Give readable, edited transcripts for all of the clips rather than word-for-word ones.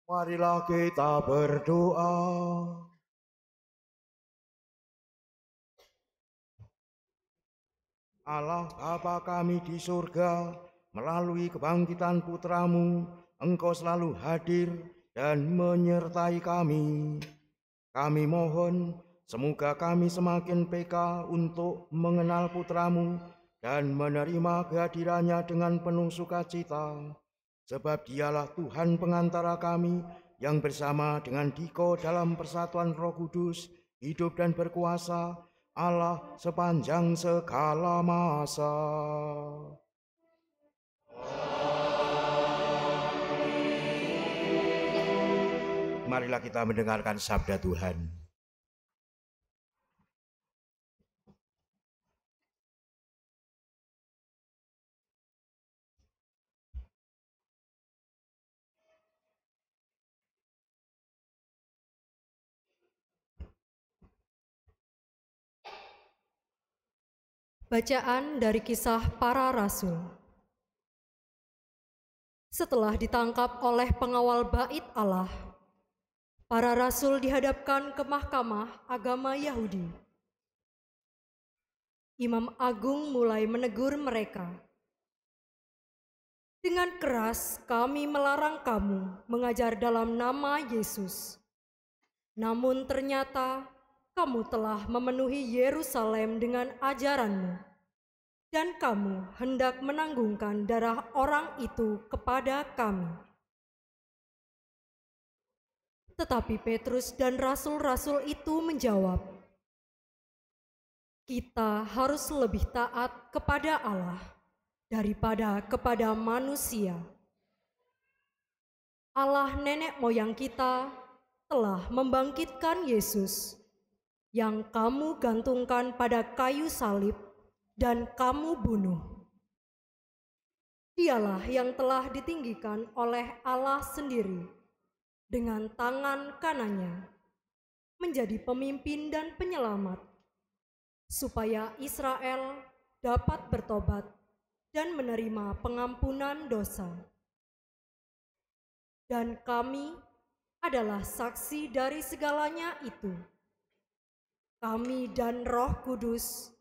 Marilah kita berdoa. Allah Bapa kami di surga, melalui kebangkitan Putra-Mu, Engkau selalu hadir dan menyertai kami. Kami mohon, semoga kami semakin peka untuk mengenal Putra-Mu dan menerima kehadirannya dengan penuh sukacita. Sebab dialah Tuhan pengantara kami yang bersama dengan Diko dalam persatuan Roh Kudus, hidup dan berkuasa, Allah sepanjang segala masa. Marilah kita mendengarkan sabda Tuhan. Bacaan dari Kisah Para Rasul. Setelah ditangkap oleh pengawal bait Allah, para rasul dihadapkan ke mahkamah agama Yahudi. Imam Agung mulai menegur mereka. Dengan keras kami melarang kamu mengajar dalam nama Yesus. Namun ternyata kamu telah memenuhi Yerusalem dengan ajaranmu, dan kamu hendak menanggungkan darah orang itu kepada kami. Tetapi Petrus dan rasul-rasul itu menjawab, kita harus lebih taat kepada Allah daripada kepada manusia. Allah nenek moyang kita telah membangkitkan Yesus yang kamu gantungkan pada kayu salib dan kamu bunuh. Dialah yang telah ditinggikan oleh Allah sendiri dengan tangan kanannya menjadi pemimpin dan penyelamat, supaya Israel dapat bertobat dan menerima pengampunan dosa. Dan kami adalah saksi dari segalanya itu. Kami dan Roh Kudus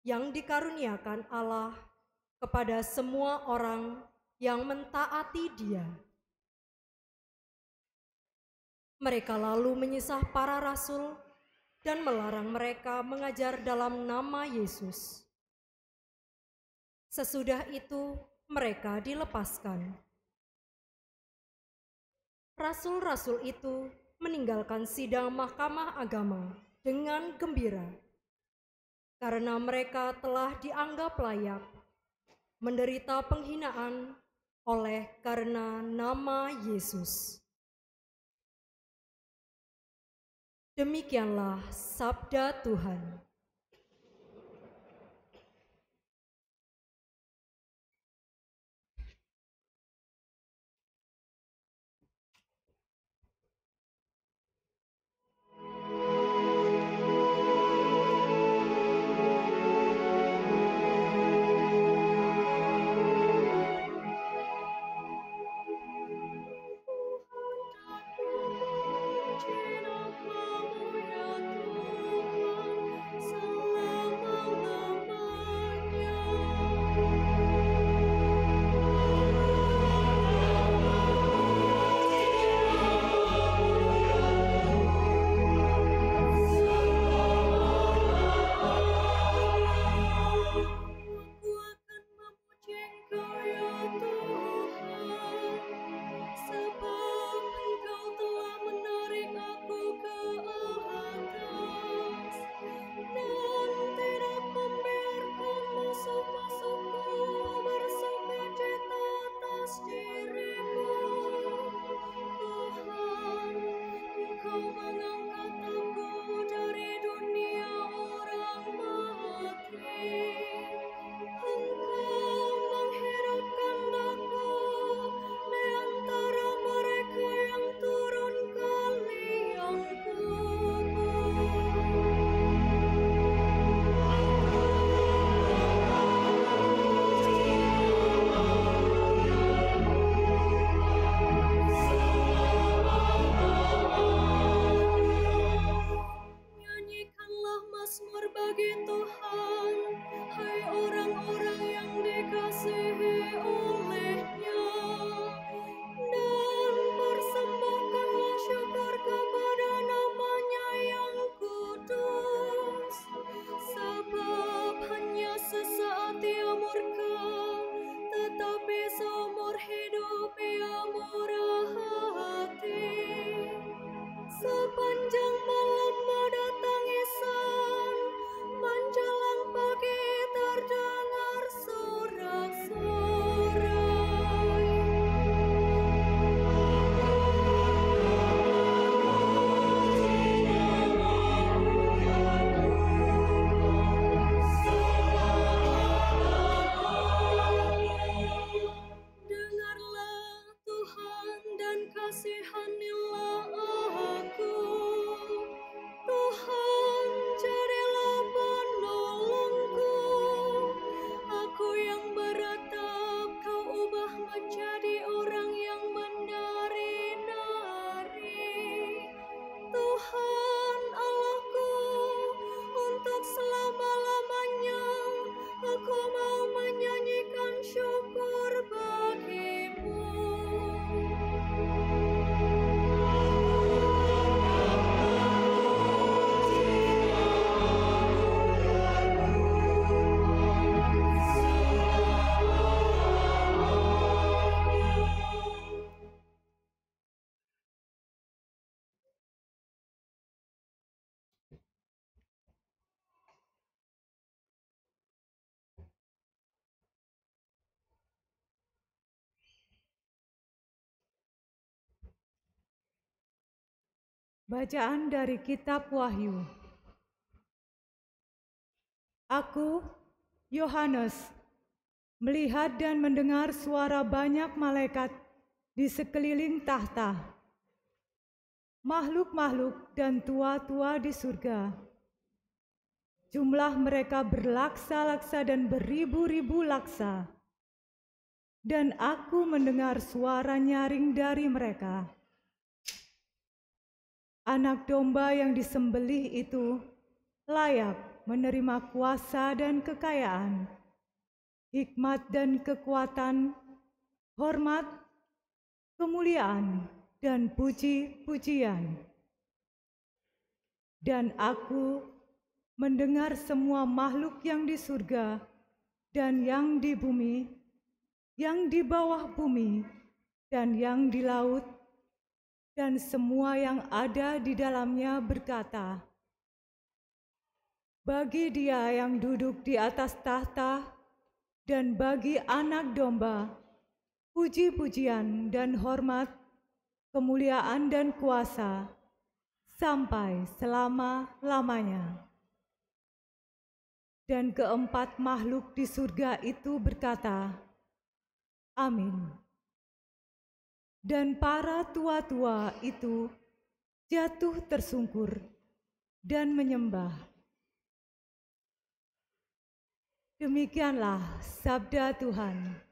yang dikaruniakan Allah kepada semua orang yang mentaati Dia. Mereka lalu menyisah para rasul dan melarang mereka mengajar dalam nama Yesus. Sesudah itu mereka dilepaskan. Rasul-rasul itu meninggalkan sidang mahkamah agama dengan gembira, karena mereka telah dianggap layak menderita penghinaan oleh karena nama Yesus. Demikianlah sabda Tuhan. kasihanilah aku. Tuhan, carilah penolongku. Aku yang beratap, Kau ubah menjadi orang yang menari-nari. Tuhan Allahku, untuk selama-lamanya aku mau menyanyikan syukur bagi-Mu. Bacaan dari Kitab Wahyu. Aku, Yohanes, melihat dan mendengar suara banyak malaikat di sekeliling tahta, makhluk-makhluk dan tua-tua di surga. Jumlah mereka berlaksa-laksa dan beribu-ribu laksa. Dan aku mendengar suara nyaring dari mereka. Anak domba yang disembelih itu layak menerima kuasa dan kekayaan, hikmat dan kekuatan, hormat, kemuliaan, dan puji-pujian. Dan aku mendengar semua makhluk yang di surga dan yang di bumi, yang di bawah bumi, dan yang di laut, dan semua yang ada di dalamnya berkata, bagi Dia yang duduk di atas tahta dan bagi Anak Domba, puji-pujian dan hormat, kemuliaan dan kuasa, sampai selama-lamanya. Dan keempat makhluk di surga itu berkata, Amin. Dan para tua-tua itu jatuh tersungkur dan menyembah. Demikianlah sabda Tuhan.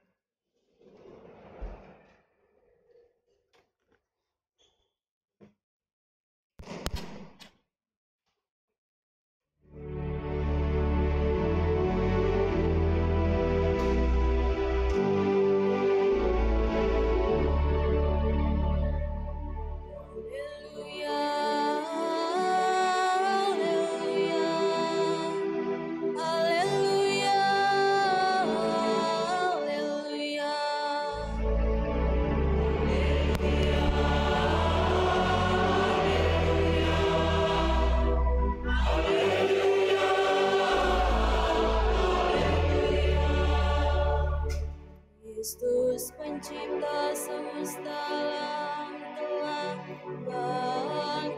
Kristus pencipta semesta alam telah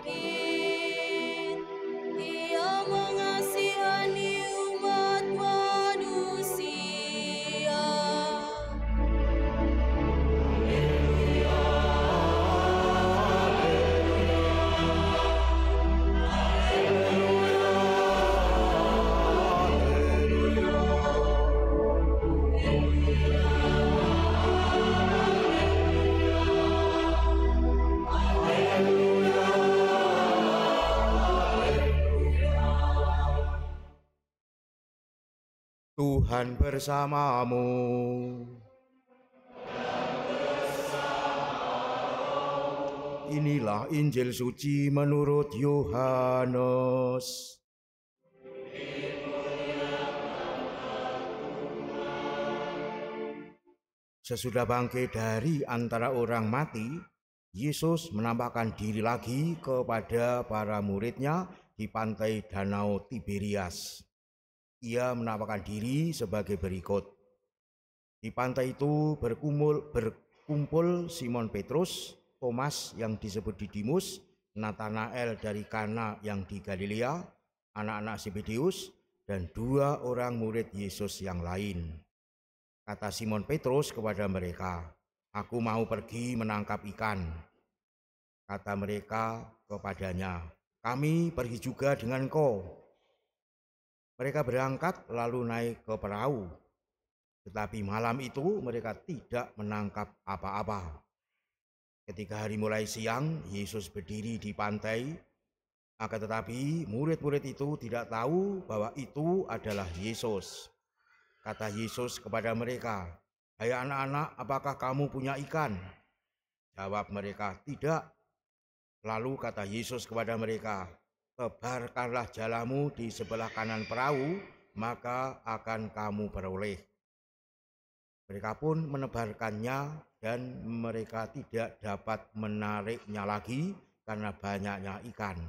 bangkit. Ia mengasihani umat manusia. Tuhan bersamamu. Inilah Injil suci menurut Yohanes. Sesudah bangkit dari antara orang mati, Yesus menampakkan diri lagi kepada para muridnya di pantai Danau Tiberias. Ia menampakkan diri sebagai berikut. Di pantai itu berkumpul Simon Petrus, Thomas yang disebut Didimus, Natanael dari Kana yang di Galilea, anak-anak Zebedeus, dan 2 orang murid Yesus yang lain. Kata Simon Petrus kepada mereka, "Aku mau pergi menangkap ikan." Kata mereka kepadanya, "Kami pergi juga dengan Engkau." Mereka berangkat lalu naik ke perahu. Tetapi malam itu mereka tidak menangkap apa-apa. Ketika hari mulai siang, Yesus berdiri di pantai. Akan tetapi murid-murid itu tidak tahu bahwa itu adalah Yesus. Kata Yesus kepada mereka, "Hai anak-anak, apakah kamu punya ikan?" Jawab mereka, "Tidak." Lalu kata Yesus kepada mereka, "Tebarkanlah jalamu di sebelah kanan perahu, maka akan kamu beroleh." Mereka pun menebarkannya dan mereka tidak dapat menariknya lagi karena banyaknya ikan.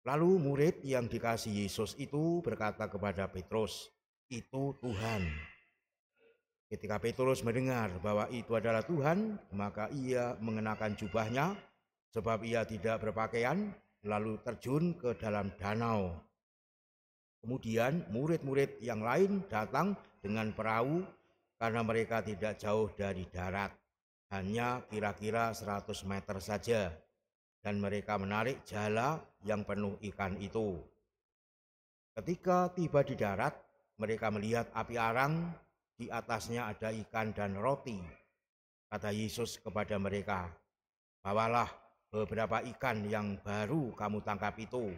Lalu murid yang dikasihi Yesus itu berkata kepada Petrus, "Itu Tuhan." Ketika Petrus mendengar bahwa itu adalah Tuhan, maka ia mengenakan jubahnya sebab ia tidak berpakaian, lalu terjun ke dalam danau. Kemudian murid-murid yang lain datang dengan perahu karena mereka tidak jauh dari darat, hanya kira-kira 100 meter saja, dan mereka menarik jala yang penuh ikan itu. Ketika tiba di darat, mereka melihat api arang, di atasnya ada ikan dan roti. Kata Yesus kepada mereka, "Bawalah beberapa ikan yang baru kamu tangkap itu."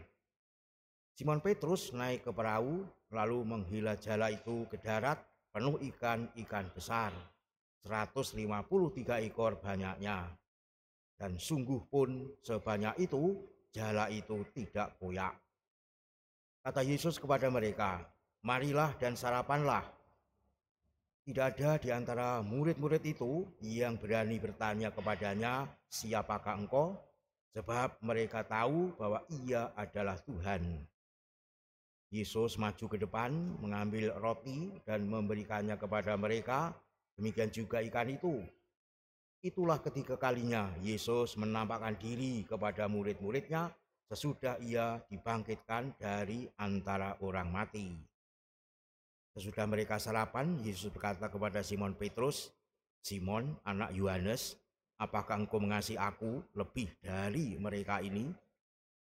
Simon Petrus naik ke perahu, lalu menghela jala itu ke darat penuh ikan-ikan besar, 153 ekor banyaknya. Dan sungguh pun sebanyak itu, jala itu tidak koyak. Kata Yesus kepada mereka, "Marilah dan sarapanlah." Tidak ada di antara murid-murid itu yang berani bertanya kepadanya, "Siapakah engkau?" Sebab mereka tahu bahwa ia adalah Tuhan. Yesus maju ke depan, mengambil roti dan memberikannya kepada mereka, demikian juga ikan itu. Itulah ketiga kalinya Yesus menampakkan diri kepada murid-muridnya sesudah ia dibangkitkan dari antara orang mati. Sesudah mereka sarapan, Yesus berkata kepada Simon Petrus, "Simon, anak Yohanes, apakah engkau mengasihi aku lebih dari mereka ini?"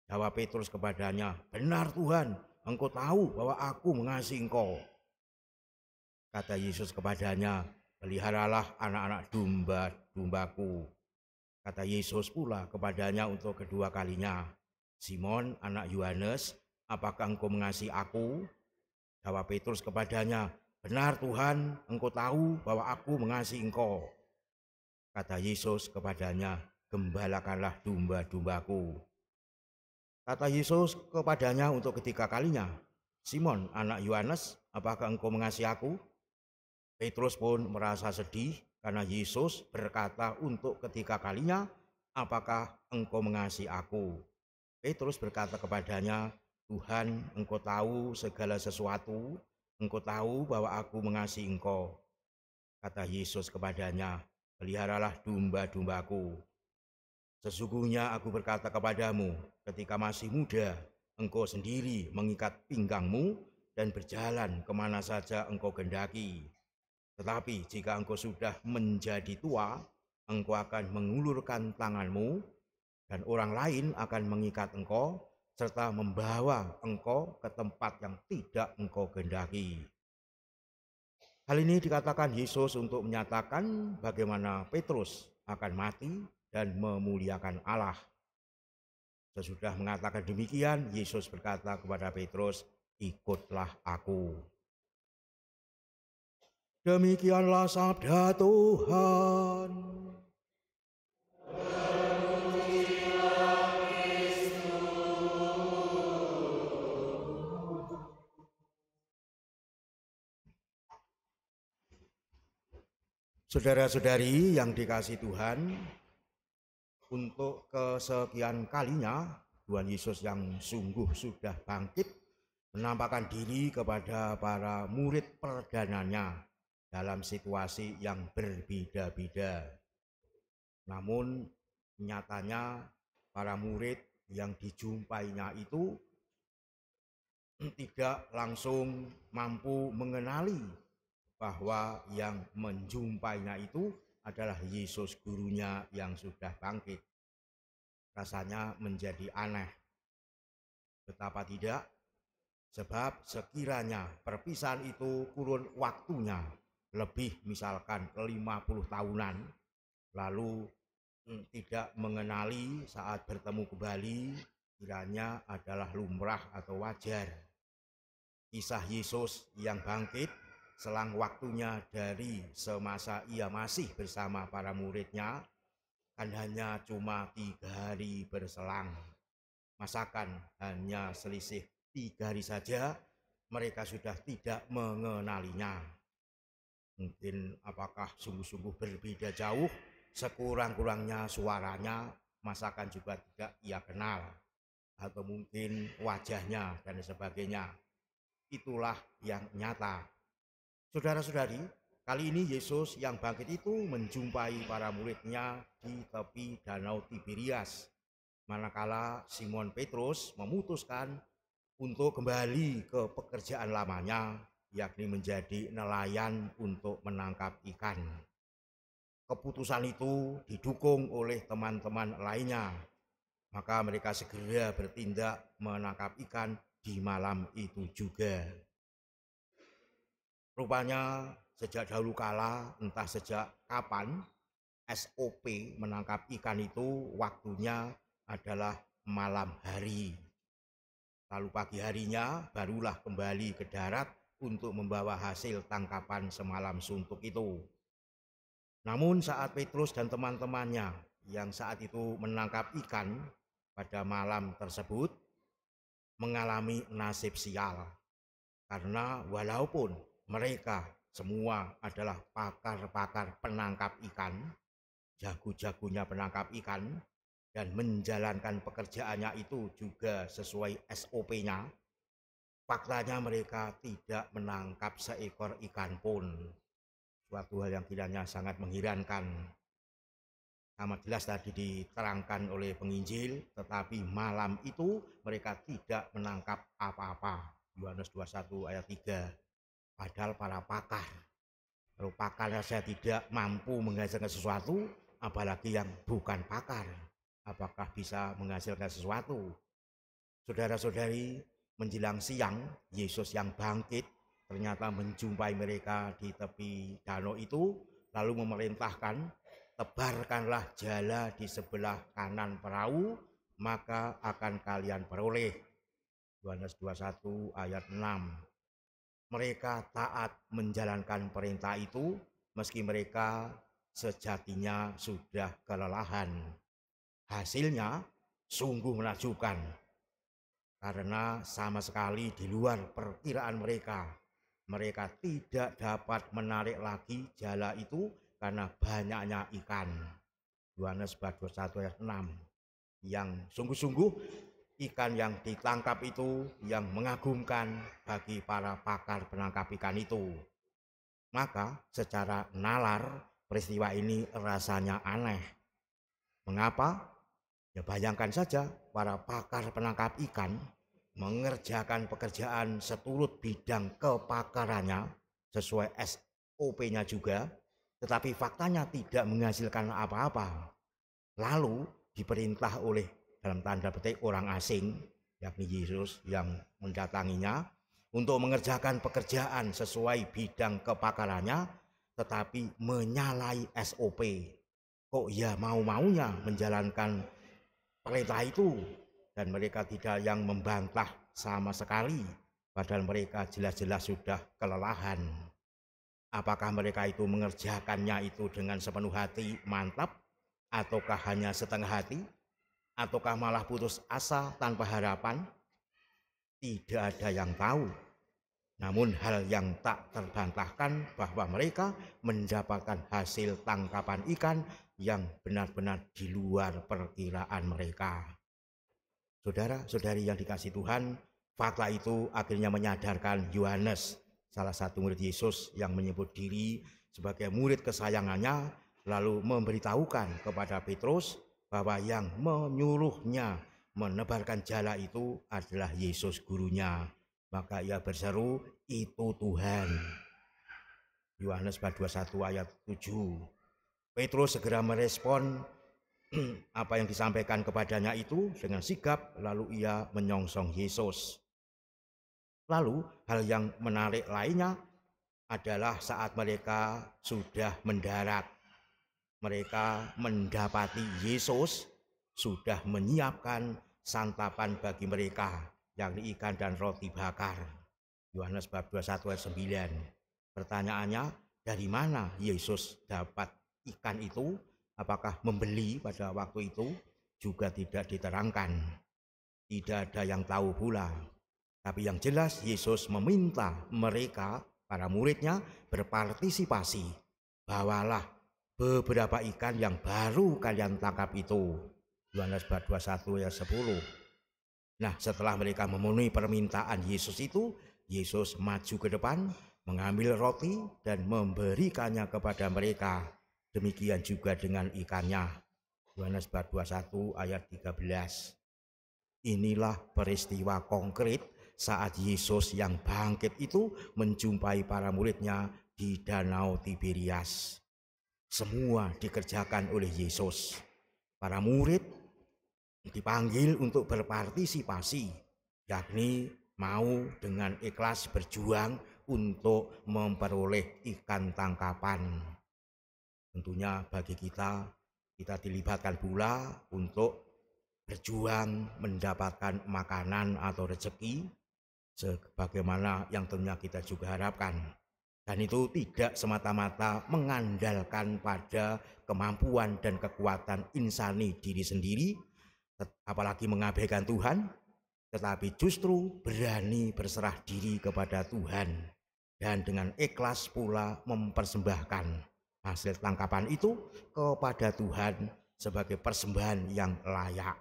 Jawab Petrus kepadanya, "Benar Tuhan, engkau tahu bahwa aku mengasihi engkau." Kata Yesus kepadanya, "Peliharalah anak-anak domba-dombaku." Kata Yesus pula kepadanya untuk kedua kalinya, "Simon, anak Yohanes, apakah engkau mengasihi aku?" Jawab Petrus kepadanya, "Benar Tuhan, engkau tahu bahwa aku mengasihi engkau." Kata Yesus kepadanya, "Gembalakanlah domba-dombaku." Kata Yesus kepadanya untuk ketiga kalinya, "Simon, anak Yohanes, apakah engkau mengasihi aku?" Petrus pun merasa sedih karena Yesus berkata untuk ketiga kalinya, "Apakah engkau mengasihi aku?" Petrus berkata kepadanya, "Tuhan, engkau tahu segala sesuatu, engkau tahu bahwa aku mengasihi engkau." Kata Yesus kepadanya, "Peliharalah domba-dombaku. Sesungguhnya aku berkata kepadamu, ketika masih muda, engkau sendiri mengikat pinggangmu dan berjalan kemana saja engkau kehendaki. Tetapi jika engkau sudah menjadi tua, engkau akan mengulurkan tanganmu, dan orang lain akan mengikat engkau, serta membawa engkau ke tempat yang tidak engkau kehendaki." Hal ini dikatakan Yesus untuk menyatakan bagaimana Petrus akan mati dan memuliakan Allah. Sesudah mengatakan demikian, Yesus berkata kepada Petrus, "Ikutlah aku." Demikianlah sabda Tuhan. Saudara-saudari yang dikasihi Tuhan, untuk kesekian kalinya Tuhan Yesus yang sungguh sudah bangkit menampakkan diri kepada para murid perdananya dalam situasi yang berbeda-beda. Namun nyatanya para murid yang dijumpainya itu tidak langsung mampu mengenali bahwa yang menjumpainya itu adalah Yesus gurunya yang sudah bangkit. rasanya menjadi aneh. Betapa tidak, sebab sekiranya perpisahan itu kurun waktunya lebih misalkan 50 tahunan, lalu tidak mengenali saat bertemu kembali, kiranya adalah lumrah atau wajar. Kisah Yesus yang bangkit selang waktunya dari semasa ia masih bersama para muridnya kan hanya cuma 3 hari berselang. Masakan hanya selisih 3 hari saja mereka sudah tidak mengenalinya. Mungkin apakah sungguh-sungguh berbeda jauh, sekurang-kurangnya suaranya masakan juga tidak ia kenal, atau mungkin wajahnya dan sebagainya. Itulah yang nyata. Saudara-saudari, kali ini Yesus yang bangkit itu menjumpai para muridnya di tepi Danau Tiberias, manakala Simon Petrus memutuskan untuk kembali ke pekerjaan lamanya, yakni menjadi nelayan untuk menangkap ikan. Keputusan itu didukung oleh teman-teman lainnya, maka mereka segera bertindak menangkap ikan di malam itu juga. Rupanya sejak dahulu kala, entah sejak kapan, SOP menangkap ikan itu waktunya adalah malam hari. Lalu pagi harinya barulah kembali ke darat untuk membawa hasil tangkapan semalam suntuk itu. Namun saat Petrus dan teman-temannya yang saat itu menangkap ikan pada malam tersebut mengalami nasib sial. Karena walaupun mereka semua adalah pakar-pakar penangkap ikan, jago-jagonya penangkap ikan, dan menjalankan pekerjaannya itu juga sesuai SOP-nya, faktanya mereka tidak menangkap seekor ikan pun. Suatu hal yang kiranya sangat mengherankan. Amat jelas tadi diterangkan oleh penginjil, tetapi malam itu mereka tidak menangkap apa-apa. Yohanes 21 ayat 3. Padahal para pakar, kalau pakarnya saya tidak mampu menghasilkan sesuatu, apalagi yang bukan pakar, apakah bisa menghasilkan sesuatu? Saudara-saudari, menjelang siang, Yesus yang bangkit ternyata menjumpai mereka di tepi danau itu, lalu memerintahkan, tebarkanlah jala di sebelah kanan perahu, maka akan kalian peroleh. Yohanes 21 ayat 6. Mereka taat menjalankan perintah itu, meski mereka sejatinya sudah kelelahan. Hasilnya sungguh menakjubkan, karena sama sekali di luar perkiraan mereka. Mereka tidak dapat menarik lagi jala itu karena banyaknya ikan. Yohanes 21 ayat 6. Yang sungguh-sungguh ikan yang ditangkap itu yang mengagumkan bagi para pakar penangkap ikan itu. Maka secara nalar peristiwa ini rasanya aneh. Mengapa? Ya bayangkan saja para pakar penangkap ikan mengerjakan pekerjaan seturut bidang kepakarannya sesuai SOP-nya juga, tetapi faktanya tidak menghasilkan apa-apa. Lalu diperintah oleh dalam tanda petik orang asing, yakni Yesus yang mendatanginya untuk mengerjakan pekerjaan sesuai bidang kepakarannya, tetapi menyalahi SOP. Kok ya mau-maunya menjalankan perintah itu, dan mereka tidak yang membantah sama sekali, padahal mereka jelas-jelas sudah kelelahan. Apakah mereka itu mengerjakannya itu dengan sepenuh hati mantap, ataukah hanya setengah hati, ataukah malah putus asa tanpa harapan? Tidak ada yang tahu. Namun hal yang tak terbantahkan bahwa mereka mendapatkan hasil tangkapan ikan yang benar-benar di luar perkiraan mereka. Saudara-saudari yang dikasihi Tuhan, fakta itu akhirnya menyadarkan Yohanes, salah satu murid Yesus yang menyebut diri sebagai murid kesayangannya, lalu memberitahukan kepada Petrus bahwa yang menyuruhnya menebarkan jala itu adalah Yesus gurunya. Maka ia berseru, itu Tuhan. Yohanes 21 ayat 7. Petrus segera merespon, apa yang disampaikan kepadanya itu dengan sigap, lalu ia menyongsong Yesus. Lalu hal yang menarik lainnya adalah saat mereka sudah mendarat. Mereka mendapati Yesus sudah menyiapkan santapan bagi mereka, yakni ikan dan roti bakar. Yohanes bab 21 ayat 9. Pertanyaannya, dari mana Yesus dapat ikan itu? Apakah membeli pada waktu itu? Juga tidak diterangkan. Tidak ada yang tahu pula. Tapi yang jelas Yesus meminta mereka, para muridnya, berpartisipasi. Bawalah beberapa ikan yang baru kalian tangkap itu. Yohanes bab 21 ayat 10. Nah, setelah mereka memenuhi permintaan Yesus itu, Yesus maju ke depan, mengambil roti dan memberikannya kepada mereka. Demikian juga dengan ikannya. Yohanes bab 21 ayat 13. Inilah peristiwa konkret saat Yesus yang bangkit itu menjumpai para muridnya di Danau Tiberias. Semua dikerjakan oleh Yesus. Para murid dipanggil untuk berpartisipasi, yakni mau dengan ikhlas berjuang untuk memperoleh ikan tangkapan. Tentunya bagi kita dilibatkan pula untuk berjuang mendapatkan makanan atau rezeki sebagaimana yang tentunya kita juga harapkan. Dan itu tidak semata-mata mengandalkan pada kemampuan dan kekuatan insani diri sendiri, apalagi mengabaikan Tuhan, tetapi justru berani berserah diri kepada Tuhan dan dengan ikhlas pula mempersembahkan hasil tangkapan itu kepada Tuhan sebagai persembahan yang layak.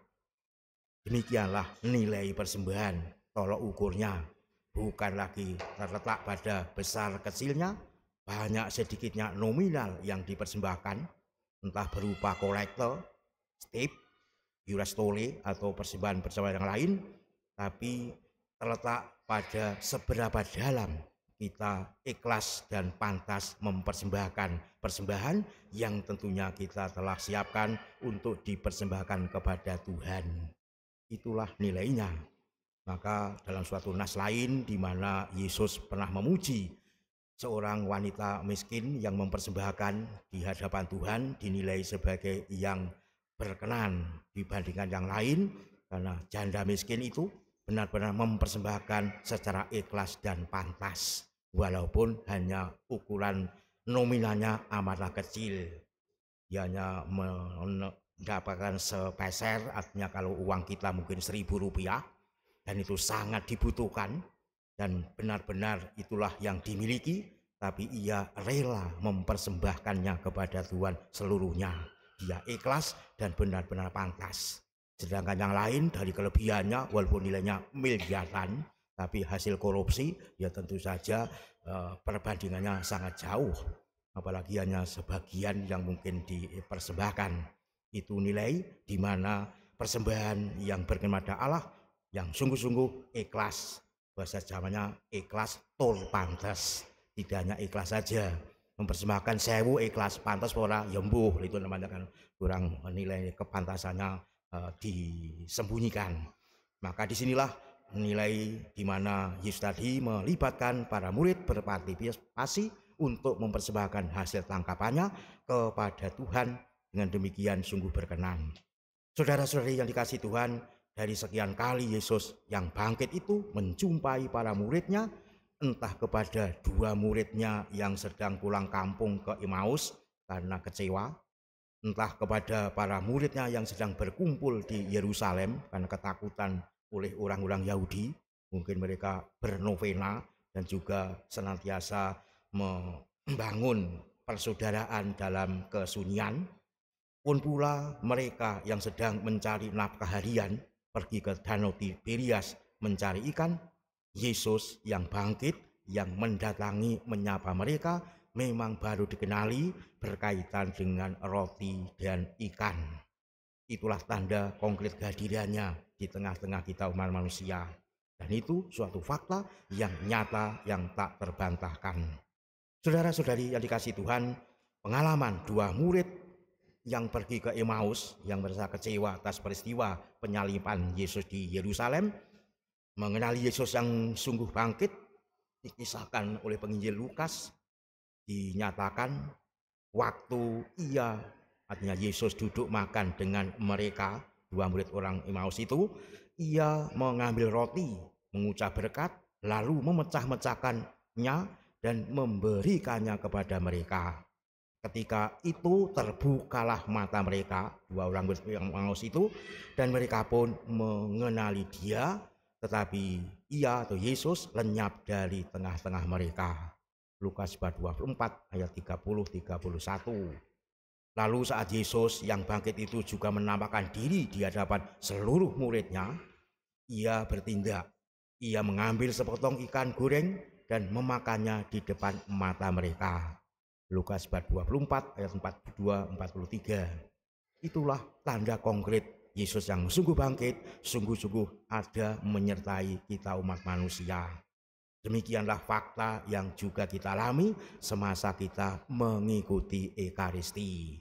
Demikianlah nilai persembahan, tolok ukurnya bukan lagi terletak pada besar kecilnya, banyak sedikitnya nominal yang dipersembahkan, entah berupa kolektor, stip, Eurostole atau persembahan-persembahan yang lain, tapi terletak pada seberapa dalam kita ikhlas dan pantas mempersembahkan persembahan yang tentunya kita telah siapkan untuk dipersembahkan kepada Tuhan. Itulah nilainya. Maka dalam suatu nas lain di mana Yesus pernah memuji seorang wanita miskin yang mempersembahkan di hadapan Tuhan dinilai sebagai yang berkenan dibandingkan yang lain, karena janda miskin itu benar-benar mempersembahkan secara ikhlas dan pantas, walaupun hanya ukuran nominalnya amatlah kecil. Dia hanya mendapatkan sepeser, artinya kalau uang kita mungkin Rp1.000, dan itu sangat dibutuhkan dan benar-benar itulah yang dimiliki, tapi ia rela mempersembahkannya kepada Tuhan seluruhnya. Dia ikhlas dan benar-benar pantas. Sedangkan yang lain dari kelebihannya walaupun nilainya miliaran, tapi hasil korupsi ya tentu saja perbandingannya sangat jauh. Apalagi hanya sebagian yang mungkin dipersembahkan. Itu nilai di mana persembahan yang berkenan pada Allah yang sungguh-sungguh ikhlas. Bahasa Jawanya ikhlas tur pantas. Tidak hanya ikhlas saja. Mempersembahkan 1000 ikhlas, pantas ora ya mbuh, itu namanya kan kurang nilai kepantasannya disembunyikan. Maka disinilah nilai di mana Yesus tadi melibatkan para murid berpartisipasi untuk mempersembahkan hasil tangkapannya kepada Tuhan, dengan demikian sungguh berkenan. Saudara-saudari yang dikasihi Tuhan, dari sekian kali Yesus yang bangkit itu menjumpai para muridnya, entah kepada 2 muridnya yang sedang pulang kampung ke Emmaus karena kecewa, entah kepada para muridnya yang sedang berkumpul di Yerusalem karena ketakutan oleh orang-orang Yahudi, mungkin mereka bernovena dan juga senantiasa membangun persaudaraan dalam kesunyian, pun pula mereka yang sedang mencari nafkah harian pergi ke Danau Tiberias mencari ikan. Yesus yang bangkit, yang mendatangi menyapa mereka, memang baru dikenali berkaitan dengan roti dan ikan. Itulah tanda konkret kehadirannya di tengah-tengah kita umat manusia. Dan itu suatu fakta yang nyata, yang tak terbantahkan. Saudara-saudari yang dikasihi Tuhan, pengalaman 2 murid yang pergi ke Emmaus, yang merasa kecewa atas peristiwa penyaliban Yesus di Yerusalem, mengenali Yesus yang sungguh bangkit, dikisahkan oleh penginjil Lukas, dinyatakan waktu ia, artinya Yesus duduk makan dengan mereka, 2 murid orang Emmaus itu, ia mengambil roti, mengucap berkat, lalu memecah-mecahkannya dan memberikannya kepada mereka. Ketika itu terbukalah mata mereka, 2 orang murid Emmaus itu, dan mereka pun mengenali dia, tetapi ia atau Yesus lenyap dari tengah-tengah mereka. Lukas bab 24 ayat 30-31. Lalu saat Yesus yang bangkit itu juga menampakkan diri di hadapan seluruh muridnya, ia bertindak. Ia mengambil sepotong ikan goreng dan memakannya di depan mata mereka. Lukas bab 24 ayat 42-43. Itulah tanda konkret Yesus yang sungguh bangkit, sungguh-sungguh ada menyertai kita umat manusia. Demikianlah fakta yang juga kita alami semasa kita mengikuti Ekaristi.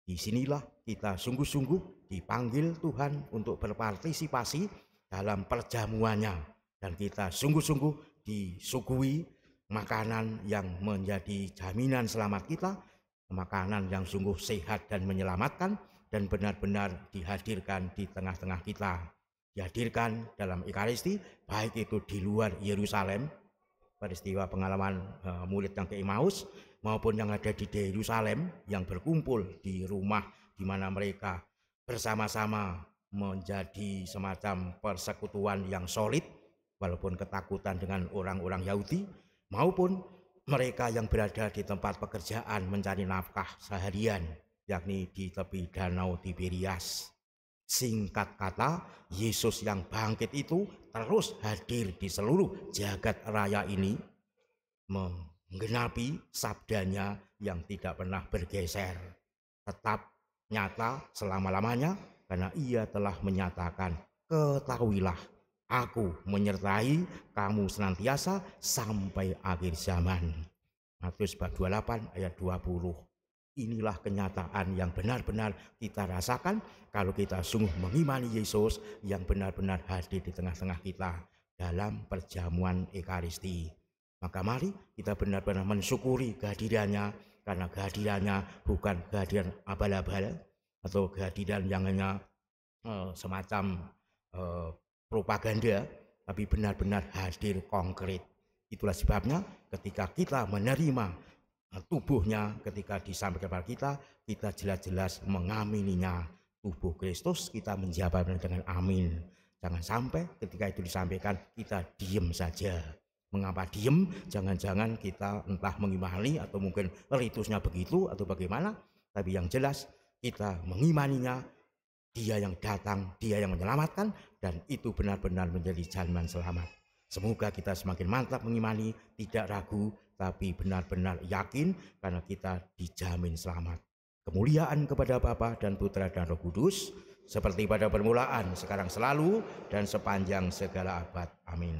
Disinilah kita sungguh-sungguh dipanggil Tuhan untuk berpartisipasi dalam perjamuannya, dan kita sungguh-sungguh disuguhi makanan yang menjadi jaminan selamat kita, makanan yang sungguh sehat dan menyelamatkan, dan benar-benar dihadirkan di tengah-tengah kita. Dihadirkan dalam Ekaristi, baik itu di luar Yerusalem, peristiwa pengalaman murid yang ke Emmaus, maupun yang ada di Yerusalem, yang berkumpul di rumah di mana mereka bersama-sama menjadi semacam persekutuan yang solid, walaupun ketakutan dengan orang-orang Yahudi, maupun mereka yang berada di tempat pekerjaan mencari nafkah seharian, yakni di tepi danau Tiberias. Singkat kata, Yesus yang bangkit itu terus hadir di seluruh jagat raya ini, menggenapi sabdanya yang tidak pernah bergeser, tetap nyata selama-lamanya, karena ia telah menyatakan, ketahuilah, aku menyertai kamu senantiasa sampai akhir zaman. Matius bab 28 ayat 20. Inilah kenyataan yang benar-benar kita rasakan kalau kita sungguh mengimani Yesus yang benar-benar hadir di tengah-tengah kita dalam perjamuan Ekaristi. Maka mari kita benar-benar mensyukuri kehadirannya, karena kehadirannya bukan kehadiran abal-abal atau kehadiran yang hanya semacam propaganda, tapi benar-benar hadir konkret. Itulah sebabnya ketika kita menerima tubuhnya, ketika disampaikan kepada kita, kita jelas-jelas mengamininya. Tubuh Kristus kita menjawabnya dengan amin. Jangan sampai ketika itu disampaikan kita diam saja. Mengapa diam? Jangan-jangan kita entah mengimani atau mungkin ritusnya begitu atau bagaimana, tapi yang jelas kita mengimaninya. Dia yang datang, dia yang menyelamatkan, dan itu benar-benar menjadi jaminan selamat. Semoga kita semakin mantap mengimani, tidak ragu, tapi benar-benar yakin karena kita dijamin selamat. Kemuliaan kepada Bapa dan Putra dan Roh Kudus, seperti pada permulaan, sekarang selalu, dan sepanjang segala abad. Amin.